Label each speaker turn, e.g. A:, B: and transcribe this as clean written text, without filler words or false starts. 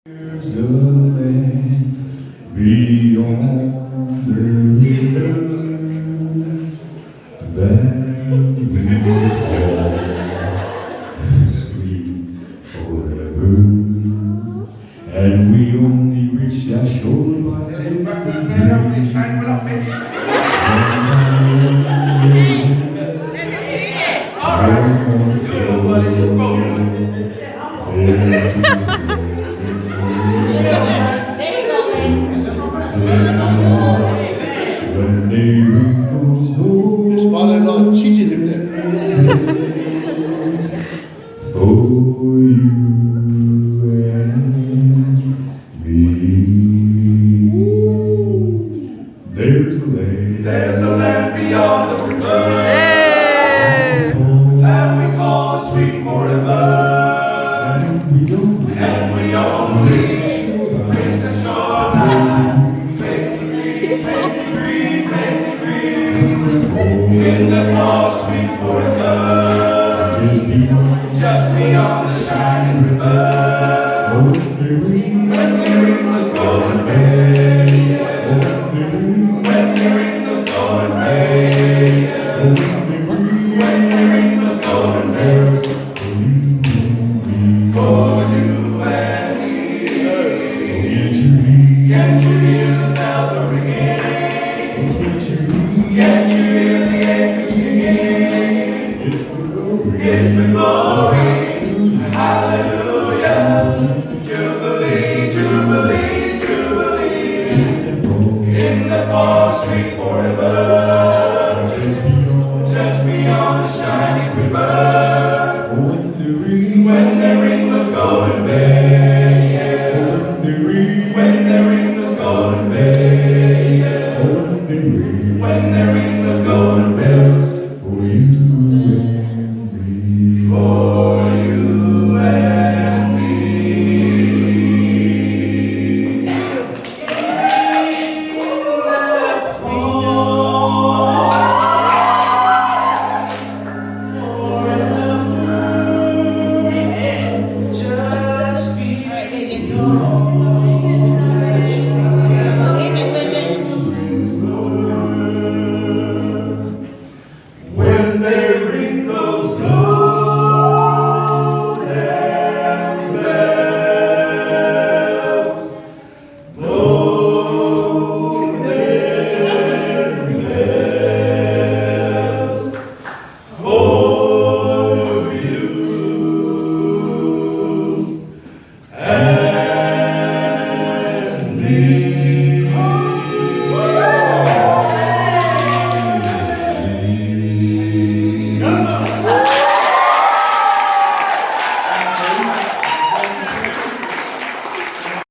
A: There's a land beyond the river that we call sweet forever, and we only reach that shore by faith.
B: His father-in-law cheated him there.
A: For you and me, there's a land beyond the river, and we call it sweet forever, and we only reach the shoreline. In the fall, sweet forever, just beyond the shining river. When the ring was golden red, when the ring was golden red, when the ring was golden red, for you and me. Can't you hear the bells are ringing? Can't you hear the angels singing? It's the glory, hallelujah, jubilee, jubilee, jubilee. In the fall, sweet forever, just beyond the shining river. When the ring was golden bay, yeah. When the ring was golden bay, yeah. When the ring was golden bells for you and me, for you and me. Just be